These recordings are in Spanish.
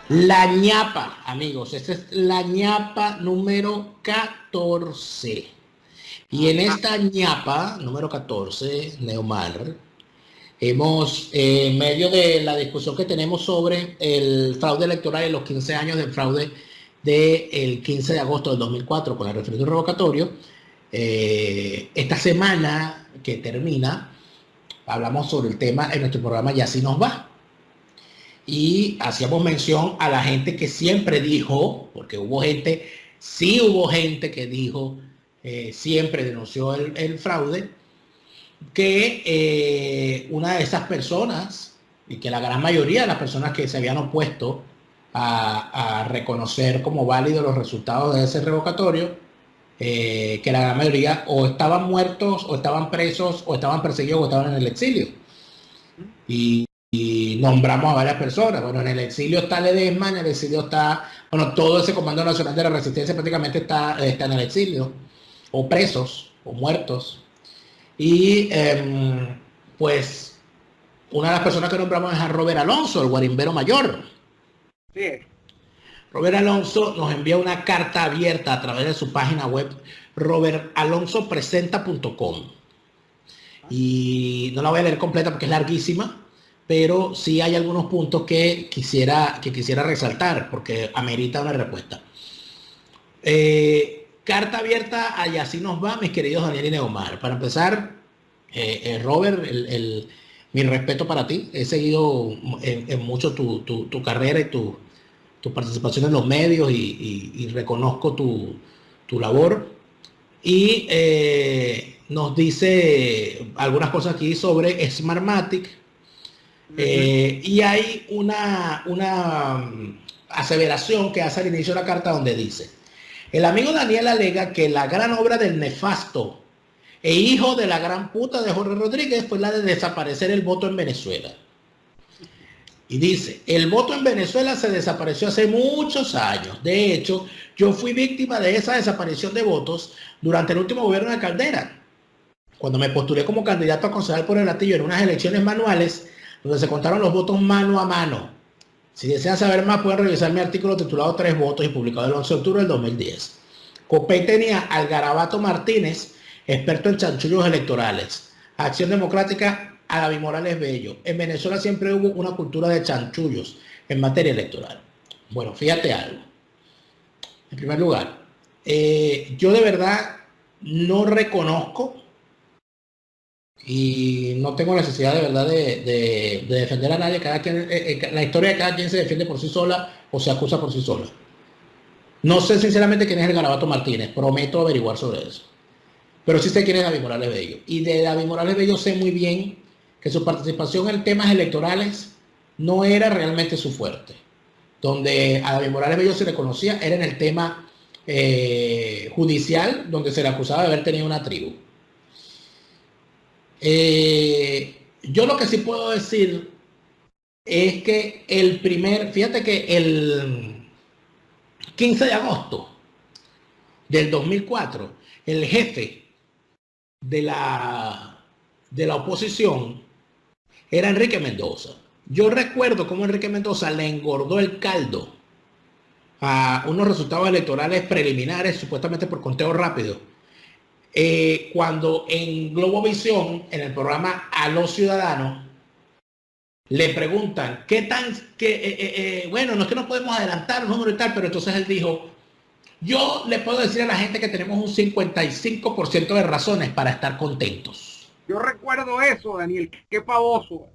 La ñapa, amigos, esta es la ñapa número 14. Y en Ajá. esta ñapa número 14, Neomar, hemos, en medio de la discusión que tenemos sobre el fraude electoral y los 15 años del fraude del 15 de agosto del 2004 con el referéndum revocatorio, esta semana que termina, hablamos sobre el tema en nuestro programa Y así nos va. Y hacíamos mención a la gente que siempre dijo, porque hubo gente, sí hubo gente que dijo, siempre denunció el fraude, que una de esas personas, y que la gran mayoría de las personas que se habían opuesto a reconocer como válidos los resultados de ese revocatorio, que la gran mayoría o estaban muertos, o estaban presos, o estaban perseguidos, o estaban en el exilio. Y nombramos a varias personas. Bueno, en el exilio está Ledesma, en el exilio está, bueno, todo ese Comando Nacional de la Resistencia prácticamente está en el exilio, o presos, o muertos. Y pues una de las personas que nombramos es a Robert Alonso, el guarimbero mayor. Sí. Robert Alonso nos envía una carta abierta a través de su página web robertalonsopresenta.com. Y no la voy a leer completa porque es larguísima, pero sí hay algunos puntos que quisiera resaltar porque amerita una respuesta. Carta abierta a Y así nos va, mis queridos Daniel y Neomar. Para empezar, Robert, mi respeto para ti. He seguido en mucho tu carrera y tu participación en los medios y reconozco tu labor. Y nos dice algunas cosas aquí sobre Smartmatic. Y hay una aseveración que hace al inicio de la carta donde dice: el amigo Daniel alega que la gran obra del nefasto e hijo de la gran puta de Jorge Rodríguez fue la de desaparecer el voto en Venezuela. Y dice, el voto en Venezuela se desapareció hace muchos años. De hecho, yo fui víctima de esa desaparición de votos durante el último gobierno de Caldera, cuando me postulé como candidato a concejal por el Latillo en unas elecciones manuales donde se contaron los votos mano a mano. Si desean saber más, pueden revisar mi artículo titulado Tres votos y publicado el 11 de octubre del 2010. Copey tenía al Garabato Martínez, experto en chanchullos electorales. Acción Democrática a David Morales Bello. En Venezuela siempre hubo una cultura de chanchullos en materia electoral. Bueno, fíjate algo. En primer lugar, yo de verdad no reconozco y no tengo necesidad de verdad de defender a nadie. Cada quien, la historia de cada quien se defiende por sí sola o se acusa por sí sola. No sé sinceramente quién es el Garabato Martínez, prometo averiguar sobre eso. Pero sí sé quién es David Morales Bello. Y de David Morales Bello sé muy bien que su participación en temas electorales no era realmente su fuerte. Donde a David Morales Bello se le conocía era en el tema judicial, donde se le acusaba de haber tenido una tribu. Yo lo que sí puedo decir es que fíjate que el 15 de agosto del 2004, el jefe de la oposición era Enrique Mendoza. Yo recuerdo cómo Enrique Mendoza le engordó el caldo a unos resultados electorales preliminares, supuestamente por conteo rápido, cuando en Globovisión, en el programa A los Ciudadanos, le preguntan, bueno, no es que no podemos adelantar los números y tal, pero entonces él dijo, yo le puedo decir a la gente que tenemos un 55% de razones para estar contentos. Yo recuerdo eso, Daniel, qué pavoso. O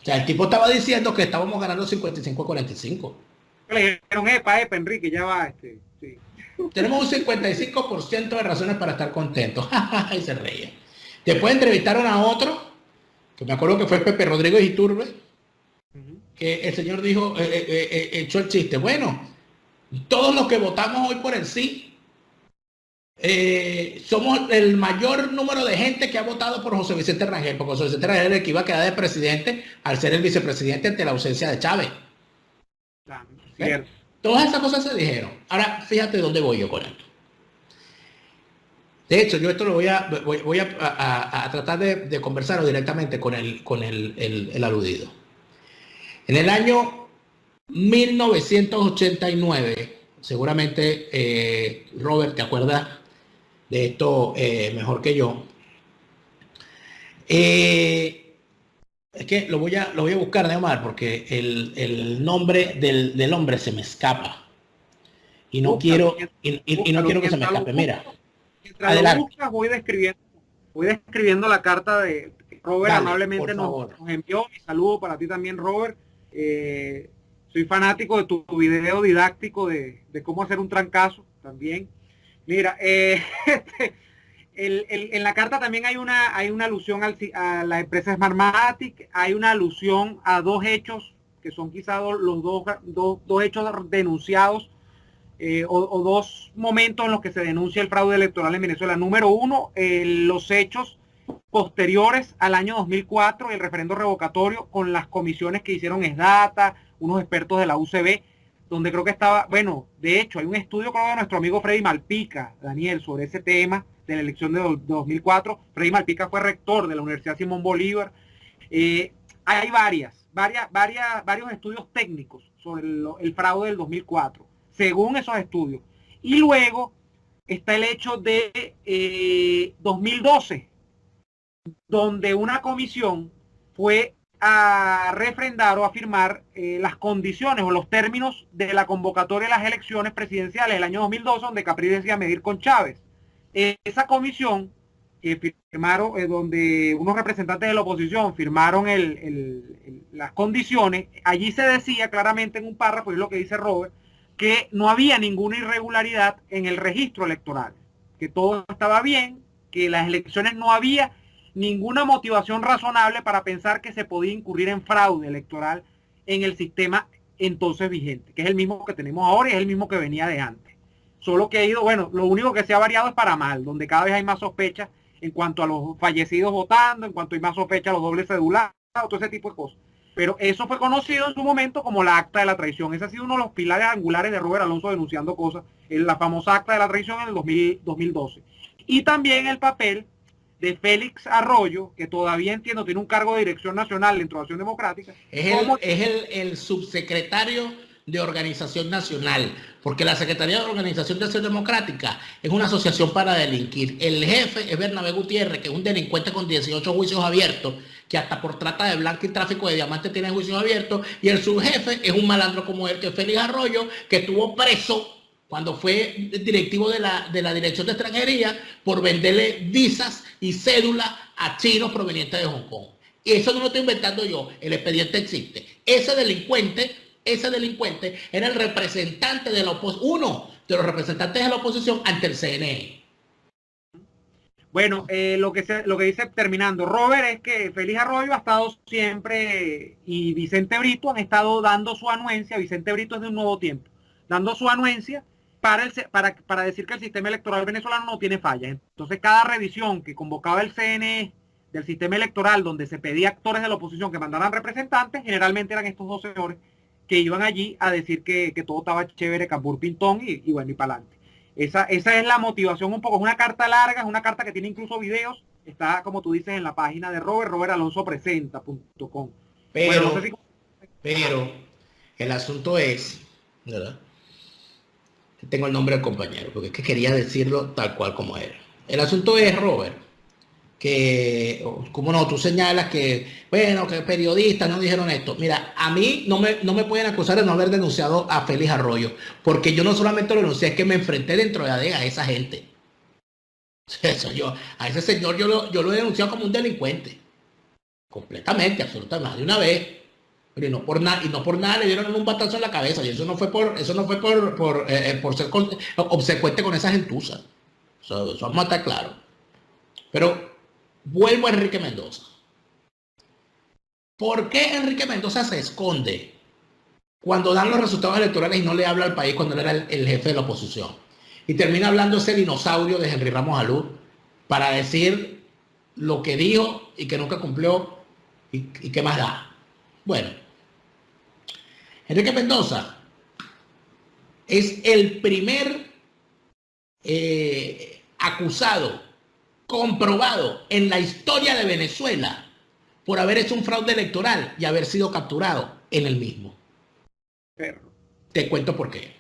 sea, el tipo estaba diciendo que estábamos ganando 55-45. Le dijeron, epa, Enrique, ya va, sí. Tenemos un 55% de razones para estar contentos. Y se reía. Después entrevistaron a otro, que me acuerdo que fue Pepe Rodríguez Iturbe, que el señor dijo, echó el chiste. Bueno, todos los que votamos hoy por el sí, somos el mayor número de gente que ha votado por José Vicente Rangel, porque José Vicente Rangel es el que iba a quedar de presidente al ser el vicepresidente ante la ausencia de Chávez. Cierto. Todas esas cosas se dijeron. Ahora, fíjate dónde voy yo con esto. De hecho, yo esto lo voy a tratar de conversarlo directamente con el aludido. En el año 1989, seguramente Robert te acuerdas de esto mejor que yo. Es que lo voy a buscar, Neomar, porque el nombre del hombre se me escapa y no Búscalo, quiero, y no quiero que se me escape. Mira, mientras lo adelante. buscas, voy describiendo la carta de Robert, Dale, por amablemente favor. nos envió. Mi saludo para ti también, Robert. Soy fanático de tu video didáctico de cómo hacer un trancazo también. Mira, en la carta también hay una alusión a la empresa Smartmatic, hay una alusión a dos hechos que son quizás los dos hechos denunciados, o dos momentos en los que se denuncia el fraude electoral en Venezuela. Número uno, los hechos posteriores al año 2004, el referendo revocatorio, con las comisiones que hicieron SDATA, unos expertos de la UCB, donde creo que estaba, bueno, de hecho hay un estudio, creo, de nuestro amigo Freddy Malpica, Daniel, sobre ese tema de la elección de 2004. Freddy Malpica fue rector de la Universidad Simón Bolívar. Hay varios estudios técnicos sobre el fraude del 2004, según esos estudios. Y luego está el hecho de 2012, donde una comisión fue a refrendar o a firmar las condiciones o los términos de la convocatoria de las elecciones presidenciales del año 2012, donde Capriles decía medir con Chávez. Esa comisión que firmaron, donde unos representantes de la oposición firmaron las condiciones, allí se decía claramente en un párrafo, y es lo que dice Robert, que no había ninguna irregularidad en el registro electoral, que todo estaba bien, que las elecciones no había ninguna motivación razonable para pensar que se podía incurrir en fraude electoral en el sistema entonces vigente, que es el mismo que tenemos ahora y es el mismo que venía de antes. Solo que ha ido, bueno, lo único que se ha variado es para mal, donde cada vez hay más sospechas en cuanto a los fallecidos votando, en cuanto hay más sospechas a los dobles cedulados, todo ese tipo de cosas. Pero eso fue conocido en su momento como la acta de la traición. Ese ha sido uno de los pilares angulares de Robert Alonso denunciando cosas, en la famosa acta de la traición en el 2012. Y también el papel de Félix Arroyo, que todavía entiendo tiene un cargo de dirección nacional dentro de Acción Democrática. Es el subsecretario de Organización Nacional, porque la Secretaría de Organización de Acción Democrática es una asociación para delinquir. El jefe es Bernabé Gutiérrez, que es un delincuente con 18 juicios abiertos, que hasta por trata de blanca y tráfico de diamantes tiene juicios abiertos, y el subjefe es un malandro como él, que es Félix Arroyo, que estuvo preso cuando fue directivo de la Dirección de Extranjería por venderle visas y cédulas a chinos provenientes de Hong Kong. Y eso no lo estoy inventando yo, el expediente existe. Ese delincuente era el representante de la oposición, uno de los representantes de la oposición ante el CNE. Bueno, lo que dice terminando Robert es que Félix Arroyo ha estado siempre, y Vicente Brito han estado dando su anuencia. Vicente Brito es de Un Nuevo Tiempo, dando su anuencia para decir que el sistema electoral venezolano no tiene fallas. Entonces, cada revisión que convocaba el CNE del sistema electoral, donde se pedía a actores de la oposición que mandaran representantes, generalmente eran estos dos señores que iban allí a decir que todo estaba chévere, Cambur Pintón, y bueno, y para adelante. Esa es la motivación un poco. Es una carta larga, es una carta que tiene incluso videos. Está, como tú dices, en la página de roberalonsopresenta.com. Pero, bueno, no sé si... pero el asunto es, ¿verdad? Tengo el nombre del compañero, porque es que quería decirlo tal cual como era. El asunto es, Robert, que, como no, tú señalas que, bueno, que periodistas no dijeron esto. Mira, a mí no me pueden acusar de no haber denunciado a Félix Arroyo, porque yo no solamente lo denuncié, es que me enfrenté dentro de a esa gente. Eso, a ese señor yo lo he denunciado como un delincuente. Completamente, absolutamente, de una vez. Pero y no por nada le dieron un batazo en la cabeza. Y eso no fue por ser obsecuente con esa gentuza. Eso vamos a estar claro. Pero vuelvo a Enrique Mendoza. ¿Por qué Enrique Mendoza se esconde cuando dan los resultados electorales y no le habla al país cuando él era el jefe de la oposición? Y termina hablando ese dinosaurio de Henry Ramos Alud para decir lo que dijo y que nunca cumplió y qué más da. Bueno, Enrique Mendoza es el primer acusado comprobado en la historia de Venezuela por haber hecho un fraude electoral y haber sido capturado en el mismo. Perro. Te cuento por qué.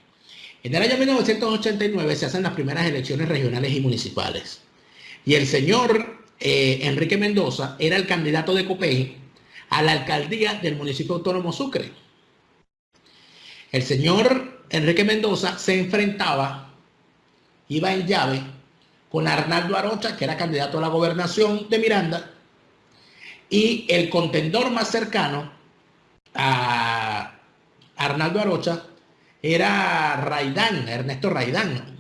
En el año 1989 se hacen las primeras elecciones regionales y municipales. Y el señor Enrique Mendoza era el candidato de Copey a la alcaldía del municipio autónomo Sucre. El señor Enrique Mendoza se enfrentaba, iba en llave, con Arnaldo Arocha, que era candidato a la gobernación de Miranda, y el contendor más cercano a Arnaldo Arocha era Raidán, Ernesto Raidán,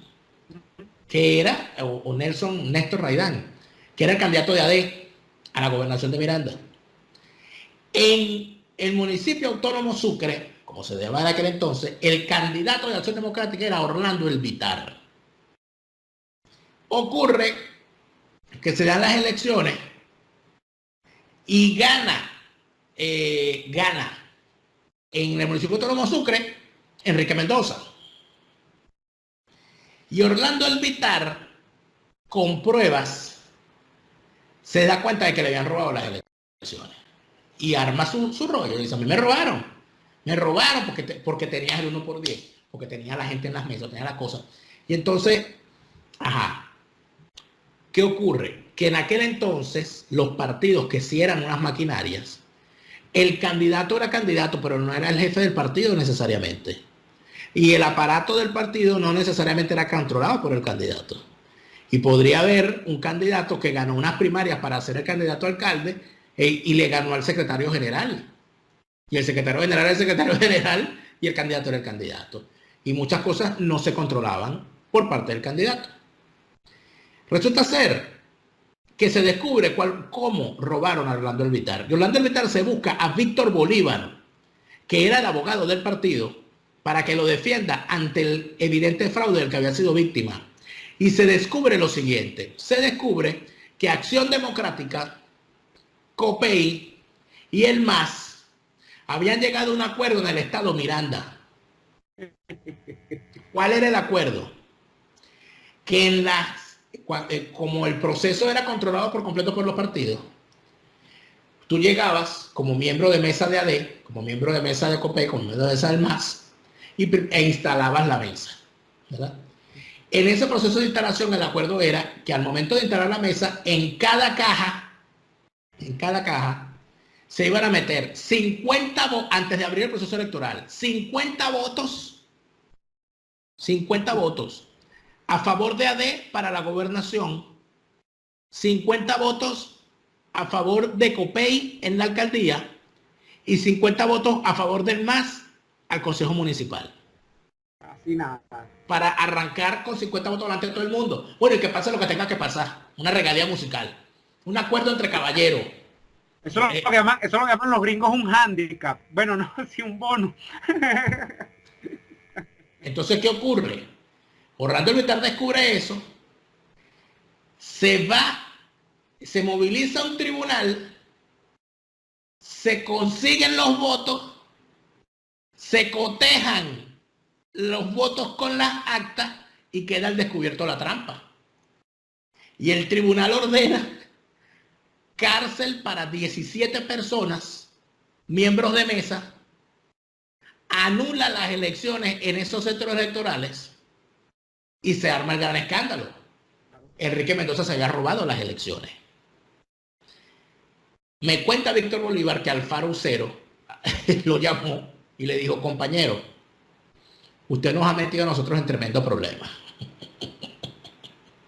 que era, o Nelson Néstor Raidán, que era el candidato de AD a la gobernación de Miranda. En el municipio autónomo Sucre, como se llamaba en aquel entonces, el candidato de Acción Democrática era Orlando Elvitar. Ocurre que se dan las elecciones y gana en el municipio autónomo Sucre Enrique Mendoza. Y Orlando Elvitar, con pruebas, se da cuenta de que le habían robado las elecciones. Y arma su rollo. Dice, a mí me robaron. Me robaron porque tenías el 1 por 10. Porque tenía la gente en las mesas, tenía las cosas. Y entonces, ¿qué ocurre? Que en aquel entonces, los partidos que sí eran unas maquinarias, el candidato era candidato, pero no era el jefe del partido necesariamente. Y el aparato del partido no necesariamente era controlado por el candidato. Y podría haber un candidato que ganó unas primarias para ser el candidato a alcalde y le ganó al secretario general. Y el secretario general era el secretario general y el candidato era el candidato. Y muchas cosas no se controlaban por parte del candidato. Resulta ser que se descubre cómo robaron a Orlando Elvitar. Y Orlando Elvitar se busca a Víctor Bolívar, que era el abogado del partido, para que lo defienda ante el evidente fraude del que había sido víctima. Y se descubre lo siguiente. Se descubre que Acción Democrática, Copey y el MAS habían llegado a un acuerdo en el estado Miranda. ¿Cuál era el acuerdo? Que como el proceso era controlado por completo por los partidos, tú llegabas como miembro de mesa de AD, como miembro de mesa de Copey, como miembro de mesa del MAS, e instalabas la mesa, ¿verdad? En ese proceso de instalación el acuerdo era que al momento de instalar la mesa, en cada caja, se iban a meter 50 votos, antes de abrir el proceso electoral, 50 votos a favor de AD para la gobernación, 50 votos a favor de Copey en la alcaldía y 50 votos a favor del MAS al Consejo Municipal. Así nada. Para arrancar con 50 votos delante de todo el mundo. Bueno, y que pase lo que tenga que pasar. Una regalía musical. Un acuerdo entre caballeros. Eso es lo que llaman los gringos un handicap. Bueno, no, sí, un bono. Entonces, ¿qué ocurre? Orlando Elvitar descubre eso. Se moviliza un tribunal. Se consiguen los votos. Se cotejan los votos con las actas y queda al descubierto la trampa. Y el tribunal ordena cárcel para 17 personas, miembros de mesa, anula las elecciones en esos centros electorales y se arma el gran escándalo. Enrique Mendoza se había robado las elecciones. Me cuenta Víctor Bolívar que Alfaro Ucero lo llamó y le dijo, compañero, usted nos ha metido a nosotros en tremendo problema.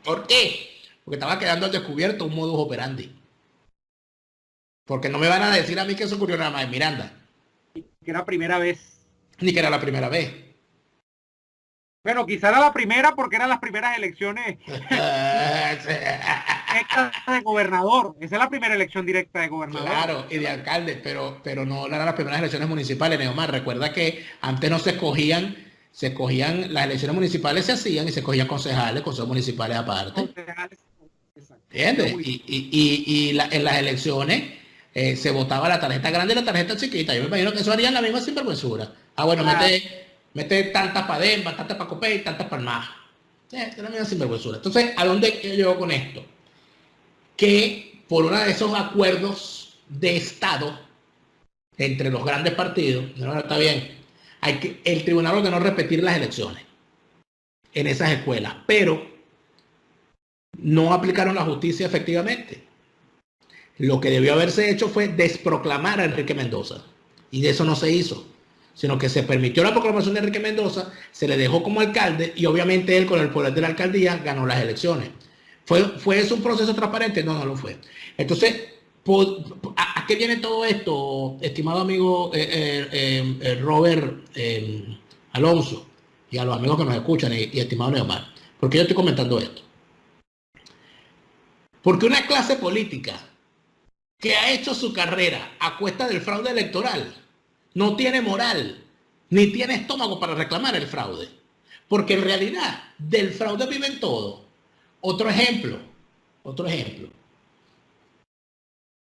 ¿Por qué? Porque estaba quedando al descubierto un modus operandi. Porque no me van a decir a mí que eso ocurrió nada más en Miranda. Que era primera vez. Ni que era la primera vez. Bueno, quizá era la primera porque eran las primeras elecciones directas de gobernador. Esa es la primera elección directa de gobernador. Claro, y de alcalde, pero no eran las primeras elecciones municipales, Neomar. Recuerda que antes no se escogían, las elecciones municipales se hacían y se escogían concejales, consejos municipales aparte. ¿Entiendes? Y en las elecciones se votaba la tarjeta grande y la tarjeta chiquita. Yo me imagino que eso harían la misma sinvergüenzura. Bueno, mete tantas para Demba, tantas para Copey, tantas para el MAS. Es la misma sinvergüenzura. Entonces, ¿a dónde llego con esto? Que por uno de esos acuerdos de Estado entre los grandes partidos, no está bien, el tribunal ordenó repetir las elecciones en esas escuelas, pero no aplicaron la justicia efectivamente. Lo que debió haberse hecho fue desproclamar a Enrique Mendoza, y de eso no se hizo, sino que se permitió la proclamación de Enrique Mendoza, se le dejó como alcalde y obviamente él, con el poder de la alcaldía, ganó las elecciones. ¿Fue eso un proceso transparente? No, no lo fue. Entonces, ¿a qué viene todo esto, estimado amigo Robert Alonso, y a los amigos que nos escuchan, y estimado Neomar? ¿Por qué yo estoy comentando esto? Porque una clase política que ha hecho su carrera a cuesta del fraude electoral no tiene moral ni tiene estómago para reclamar el fraude, porque en realidad del fraude viven todos. Otro ejemplo,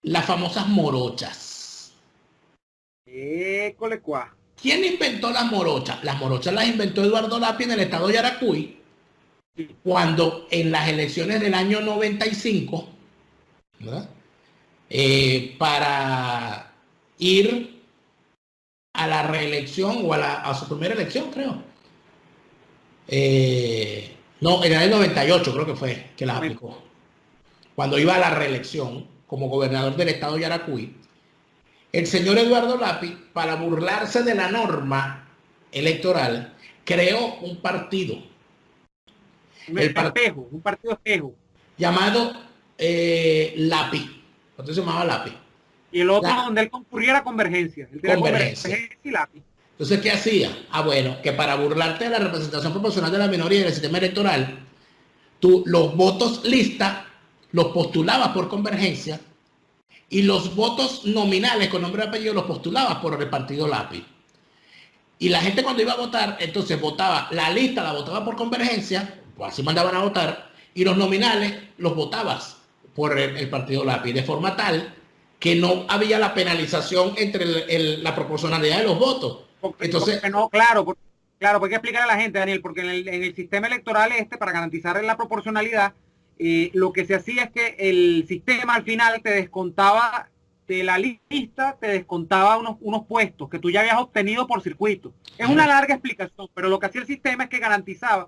las famosas morochas. ¿Quién inventó las morochas? Las morochas las inventó Eduardo Lapi en el estado de Yaracuy, cuando en las elecciones del año 95, ¿verdad? Para ir a la reelección o a su primera elección, creo. No, en el 98 creo que fue que la aplicó. Cuando iba a la reelección como gobernador del estado de Yaracuy, el señor Eduardo Lapi, para burlarse de la norma electoral, creó un partido. Un partido espejo. Llamado Lapi. Entonces se llamaba Lapi. Y el otro donde él concurría era Convergencia. Convergencia y Lapi. Entonces, ¿qué hacía? Bueno, que para burlarte de la representación proporcional de la minoría en el sistema electoral, tú los votos lista los postulabas por Convergencia y los votos nominales con nombre y apellido los postulabas por el partido Lapi. Y la gente cuando iba a votar, entonces votaba, la lista la votaba por Convergencia, pues así mandaban a votar, y los nominales los votabas por el partido Lapi, de forma tal que no había la penalización entre la proporcionalidad de los votos. Entonces, claro, porque hay que explicarle a la gente, Daniel, porque en el sistema electoral para garantizar la proporcionalidad, lo que se hacía es que el sistema al final te descontaba de la lista, te descontaba unos puestos que tú ya habías obtenido por circuito. Es una larga explicación, pero lo que hacía el sistema es que garantizaba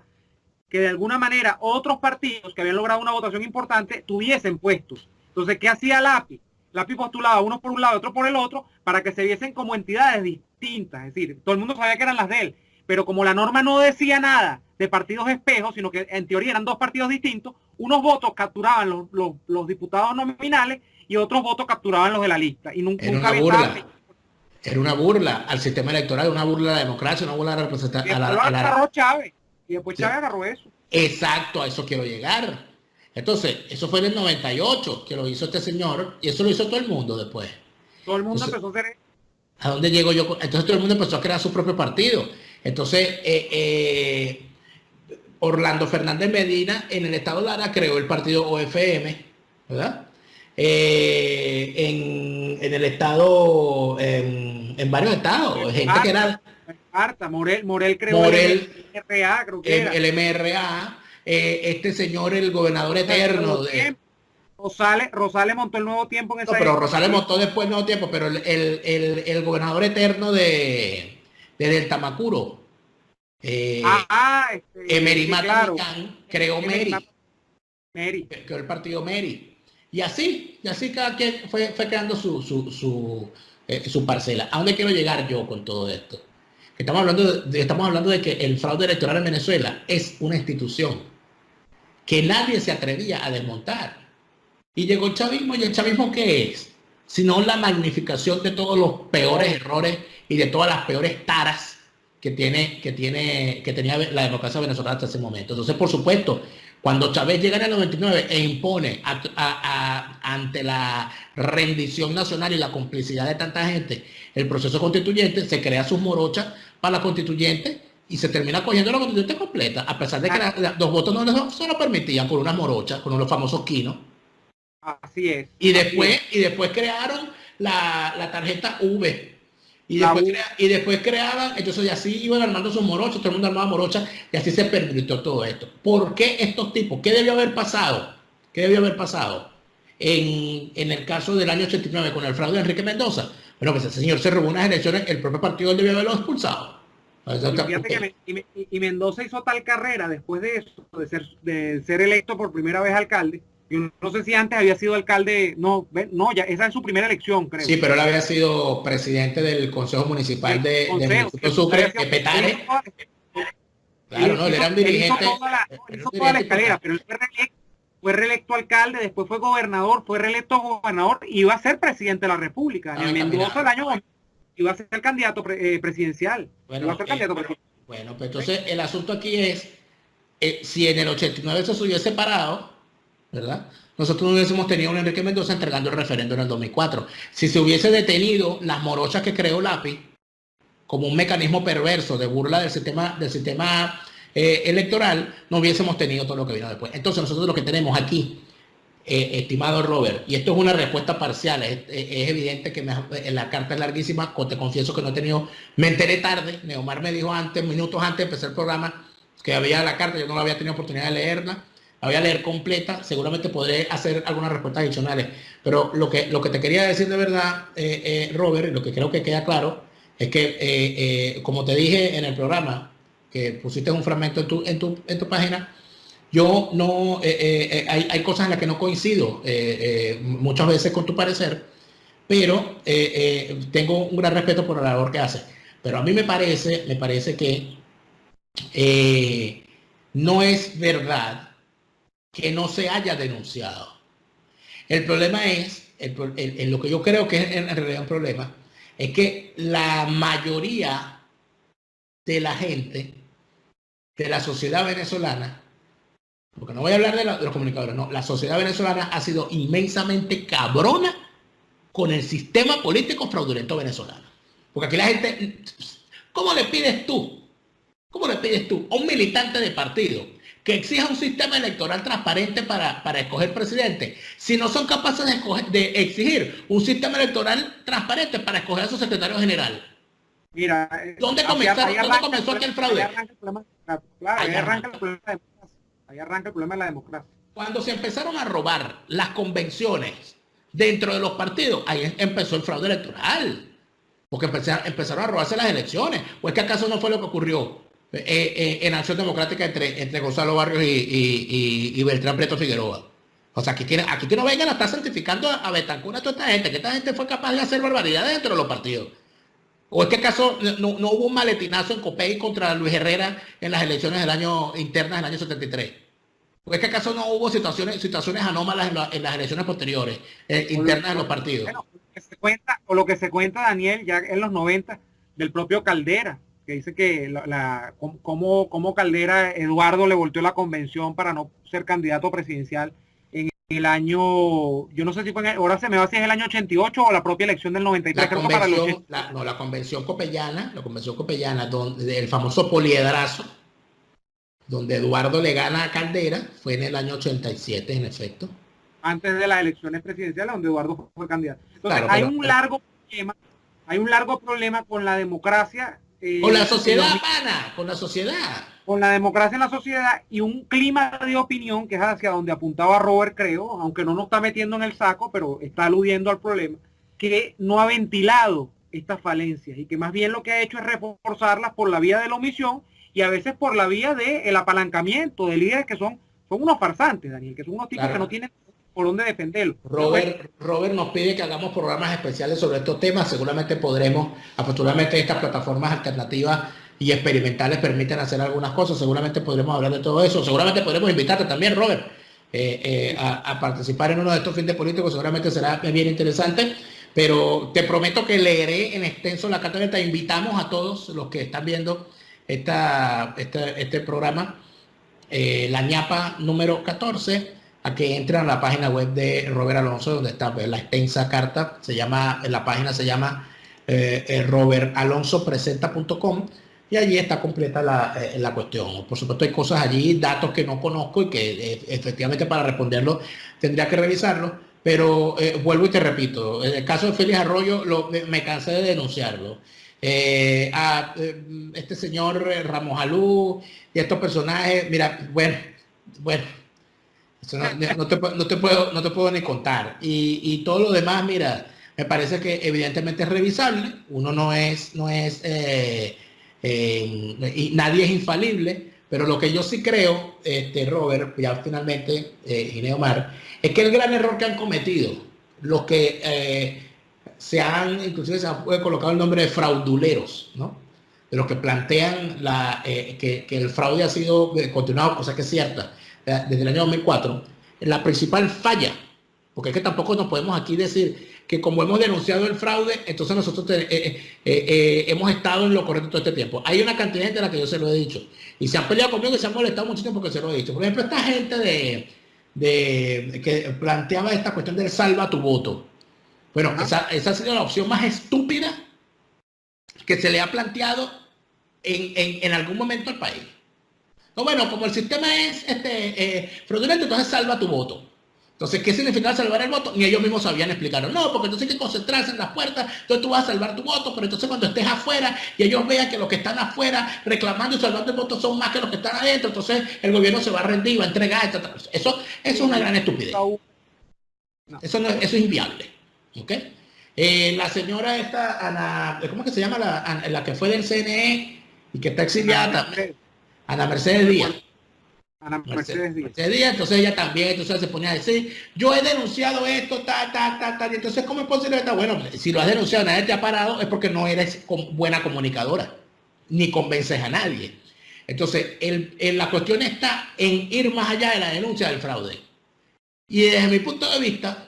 que de alguna manera otros partidos que habían logrado una votación importante tuviesen puestos. Entonces, ¿qué hacía Lapi? Lapi postulaba uno por un lado y otro por el otro para que se viesen como entidades distintas. Es decir, todo el mundo sabía que eran las de él, pero como la norma no decía nada de partidos espejos, sino que en teoría eran dos partidos distintos, unos votos capturaban los diputados nominales y otros votos capturaban los de la lista. Y nunca era una burla al sistema electoral, una burla a la democracia, una burla a la representación. Agarró Chávez, y después Chávez agarró eso. Exacto, a eso quiero llegar. Entonces, eso fue en el 98 que lo hizo este señor, y eso lo hizo todo el mundo después. Todo el mundo empezó a hacer eso. ¿A dónde llego yo? Entonces todo el mundo empezó a crear su propio partido. Entonces, Orlando Fernández Medina en el estado de Lara creó el partido OFM, ¿verdad? En el estado, en varios estados, gente que era... Morel creó el MRA, creo que era. El MRA, este señor, el gobernador eterno de... Rosales montó el Nuevo Tiempo en esa época. Pero Rosales montó después el Nuevo Tiempo, pero el gobernador eterno de Del Tamacuro, Emery Matamicán, creó Meri. Creó el partido Meri. Y así cada quien fue creando su parcela. ¿A dónde quiero llegar yo con todo esto? Estamos hablando de que el fraude electoral en Venezuela es una institución que nadie se atrevía a desmontar. Y llegó el chavismo, ¿y el chavismo qué es? Sino la magnificación de todos los peores errores y de todas las peores taras que tenía la democracia venezolana hasta ese momento. Entonces, por supuesto, cuando Chávez llega en el 99 e impone ante la rendición nacional y la complicidad de tanta gente el proceso constituyente, se crea sus morochas para la constituyente y se termina cogiendo la constituyente completa, a pesar de que los votos no se lo permitían, con unas morochas, con unos famosos quinos. Así es. Y después crearon la tarjeta V. Y después creaban, entonces así iban armando sus morochas, todo el mundo armaba morochas, y así se permitió todo esto. ¿Por qué estos tipos? ¿Qué debió haber pasado? En el caso del año 89 con el fraude de Enrique Mendoza? Bueno, pues ese señor se robó unas elecciones, el propio partido debió haberlo expulsado. Y fíjate que Mendoza hizo tal carrera después de eso, de ser electo por primera vez alcalde. Yo no sé si antes había sido alcalde, no, ya esa es su primera elección, creo. Sí, pero él había sido presidente del Consejo Municipal del municipio Sucre, de Petare. Claro, no, él era un dirigente. Él hizo toda la escalera, pero él fue reelecto alcalde, después fue gobernador, fue reelecto gobernador y iba a ser presidente de la República. En Mendoza el año iba a ser el candidato presidencial. Bueno, bueno, pues entonces el asunto aquí es, si en el 89 eso se hubiese separado, ¿verdad? Nosotros no hubiésemos tenido un Enrique Mendoza entregando el referendo en el 2004. Si se hubiese detenido las morochas que creó Lapi como un mecanismo perverso de burla del sistema electoral, no hubiésemos tenido todo lo que vino después. Entonces nosotros lo que tenemos aquí, estimado Robert, y esto es una respuesta parcial, es evidente que la carta es larguísima, te confieso que no he tenido, me enteré tarde, Neomar me dijo minutos antes de empezar el programa, que había la carta, yo no la había tenido oportunidad de leerla, la voy a leer completa, seguramente podré hacer algunas respuestas adicionales, pero lo que te quería decir de verdad, Robert, lo que creo que queda claro, es que, como te dije en el programa, que pusiste un fragmento en tu página, yo no, hay cosas en las que no coincido muchas veces con tu parecer, pero tengo un gran respeto por la labor que haces. Pero a mí me parece que no es verdad que no se haya denunciado. El problema es, en lo que yo creo que es en realidad un problema, es que la mayoría de la gente, de la sociedad venezolana, porque no voy a hablar de los comunicadores, no, la sociedad venezolana ha sido inmensamente cabrona con el sistema político fraudulento venezolano. Porque aquí la gente, ¿cómo le pides tú a un militante de partido que exija un sistema electoral transparente para escoger presidente, si no son capaces de exigir un sistema electoral transparente para escoger a su secretario general? Mira, ¿Dónde comenzó aquel fraude? Ahí arranca el problema de la democracia. Cuando se empezaron a robar las convenciones dentro de los partidos, ahí empezó el fraude electoral. Porque empezaron a robarse las elecciones. ¿O es que acaso no fue lo que ocurrió en Acción Democrática entre Gonzalo Barrios y Beltrán Prieto Figueroa? O sea, aquí que no vengan a estar santificando a Betancur, a toda esta gente, que esta gente fue capaz de hacer barbaridades dentro de los partidos. ¿O es que acaso no hubo un maletinazo en Copey contra Luis Herrera en las elecciones internas del año 73? ¿O es que acaso no hubo situaciones anómalas en las elecciones posteriores, internas de los partidos? Bueno, lo que se cuenta, Daniel, ya en los 90, del propio Caldera, que dice que como Caldera, Eduardo le volteó la convención para no ser candidato presidencial en el año, yo no sé si fue, ahora se me va si es el año 88 o la propia elección del 93. La convención copellana, donde el famoso poliedrazo, donde Eduardo le gana a Caldera, fue en el año 87, en efecto. Antes de las elecciones presidenciales, donde Eduardo fue candidato. Entonces, claro, hay un largo problema con la democracia. Con la sociedad, con la sociedad. Con la democracia en la sociedad y un clima de opinión que es hacia donde apuntaba Robert, creo, aunque no nos está metiendo en el saco, pero está aludiendo al problema, que no ha ventilado estas falencias y que más bien lo que ha hecho es reforzarlas por la vía de la omisión y a veces por la vía del apalancamiento de líderes que son unos farsantes, Daniel, que son unos tipos, claro, que no tienen por dónde defenderlo. Robert nos pide que hagamos programas especiales sobre estos temas. Seguramente afortunadamente estas plataformas alternativas y experimentales permiten hacer algunas cosas. Seguramente podremos hablar de todo eso. Seguramente podremos invitarte también, Robert, a participar en uno de estos fines políticos. Seguramente será bien interesante. Pero te prometo que leeré en extenso la carta. Te invitamos a todos los que están viendo este programa, la ñapa número 14, a que entren a la página web de Robert Alonso, donde está la extensa carta. La página se llama robertalonsopresenta.com, y allí está completa la cuestión. Por supuesto hay cosas allí, datos que no conozco y que efectivamente para responderlo tendría que revisarlo, pero vuelvo y te repito, en el caso de Félix Arroyo me cansé de denunciarlo. A este señor Ramos Alú y estos personajes, mira, bueno, no te puedo ni contar. Y todo lo demás, mira, me parece que evidentemente es revisable. Uno no es y nadie es infalible, pero lo que yo sí creo, Robert, ya finalmente, y Neomar, es que el gran error que han cometido los que inclusive se han colocado el nombre de frauduleros, ¿no? De los que plantean que el fraude ha sido continuado, cosa que es cierta, desde el año 2004, la principal falla, porque es que tampoco nos podemos aquí decir que como hemos denunciado el fraude, entonces nosotros hemos estado en lo correcto todo este tiempo. Hay una cantidad de gente a la que yo se lo he dicho, y se han peleado conmigo y se han molestado muchísimo porque se lo he dicho. Por ejemplo, esta gente que planteaba esta cuestión del salva tu voto. Bueno, esa ha sido la opción más estúpida que se le ha planteado en algún momento al país. No, bueno, como el sistema es fraudulento, entonces salva tu voto. Entonces, ¿qué significa salvar el voto? Ni ellos mismos sabían explicarlo. No, porque entonces hay que concentrarse en las puertas, entonces tú vas a salvar tu voto, pero entonces cuando estés afuera y ellos vean que los que están afuera reclamando y salvando el voto son más que los que están adentro, entonces el gobierno se va a rendir, va a entregar, etc. Eso es una gran estupidez. Eso es inviable. ¿Ok? La señora esta, Ana, ¿cómo es que se llama? La que fue del CNE y que está exiliada, Ana Mercedes Díaz. Ana Mercedes Díaz. Entonces ella también, entonces se ponía a decir, yo he denunciado esto, y entonces ¿cómo es posible? Bueno, si lo has denunciado, nadie te ha parado, es porque no eres buena comunicadora, ni convences a nadie. Entonces, la cuestión está en ir más allá de la denuncia del fraude. Y desde mi punto de vista,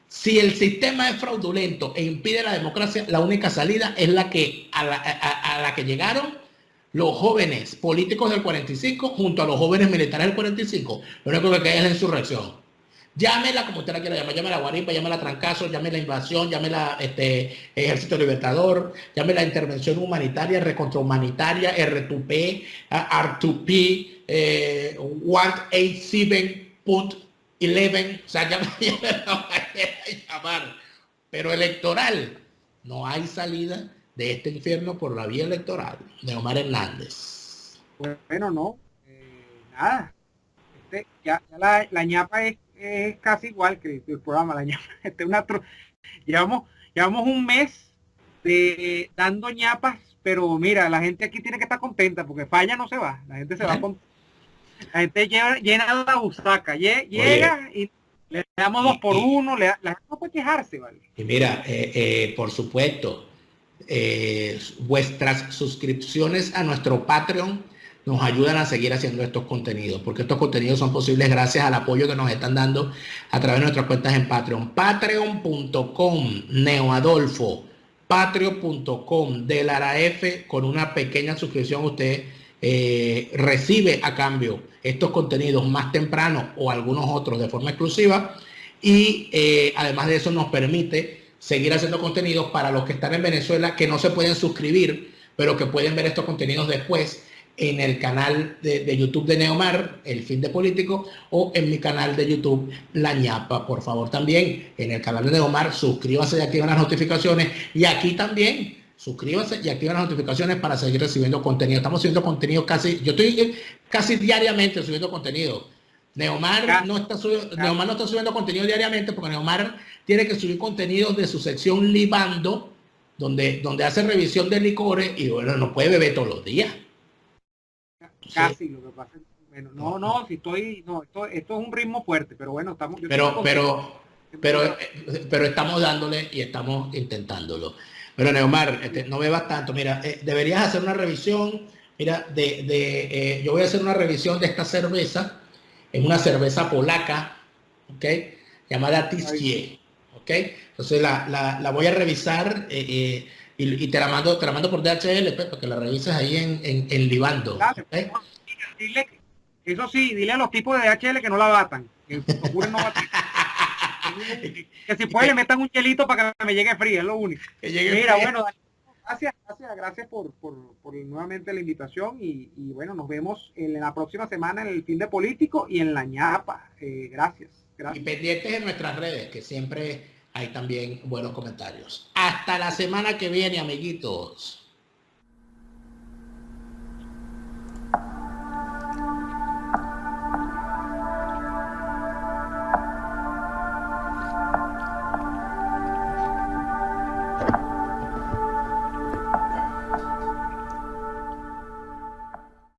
si el sistema es fraudulento e impide la democracia, la única salida es la que a la que llegaron los jóvenes políticos del 45 junto a los jóvenes militares del 45. Lo único que queda es la insurrección. Llámela como usted la quiera llamar, llámela guaripa, llámela trancazo, llámela invasión, llámela ejército libertador, llámela intervención humanitaria, recontrahumanitaria, R2P, R2P, 187.11, o sea, llámela llamar. Pero electoral, no hay salida de este infierno por la vía electoral. Neomar Hernández. Bueno, no, nada. Ya la ñapa es casi igual que el programa. La ñapa, llevamos un mes dando ñapas, pero mira, la gente aquí tiene que estar contenta porque falla no se va. La gente se va con... La gente llena la busaca, llega y le damos 2 por 1, la gente no puede quejarse, ¿vale? Y mira, por supuesto, vuestras suscripciones a nuestro Patreon nos ayudan a seguir haciendo estos contenidos, porque estos contenidos son posibles gracias al apoyo que nos están dando a través de nuestras cuentas en Patreon. Patreon.com Neoadolfo, Patreon.com de Lara F. Con una pequeña suscripción usted recibe a cambio estos contenidos más temprano o algunos otros de forma exclusiva, y además de eso nos permite seguir haciendo contenidos para los que están en Venezuela que no se pueden suscribir, pero que pueden ver estos contenidos después en el canal de YouTube de Neomar, El Fin de Político, o en mi canal de YouTube, La Ñapa. Por favor, también en el canal de Neomar, suscríbase y activen las notificaciones. Y aquí también, suscríbase y activen las notificaciones para seguir recibiendo contenido. Estamos subiendo contenido yo estoy casi diariamente subiendo contenido. Neomar no está subiendo contenido diariamente porque Neomar tiene que subir contenidos de su sección Libando, donde hace revisión de licores y bueno, no puede beber todos los días. Casi, lo que pasa es, bueno, esto es un ritmo fuerte, pero bueno, estamos... Pero estamos dándole y estamos intentándolo. Pero Neomar, no bebas tanto, mira, deberías hacer una revisión, mira, yo voy a hacer una revisión de esta cerveza, es una cerveza polaca, ¿ok? Llamada Tiskie, ¿ok? Entonces la voy a revisar y te la mando por DHL, pues, para que la revises ahí en Libando. ¿Okay? Dile a los tipos de DHL que no la batan, que procuren no batir. Que si puede le metan un hielito para que me llegue fría, es lo único. Mira, bueno, gracias por nuevamente la invitación y bueno, nos vemos en la próxima semana en El Fin de Político y en La Ñapa. Gracias. Y pendientes en nuestras redes, que siempre hay también buenos comentarios. Hasta la semana que viene, amiguitos.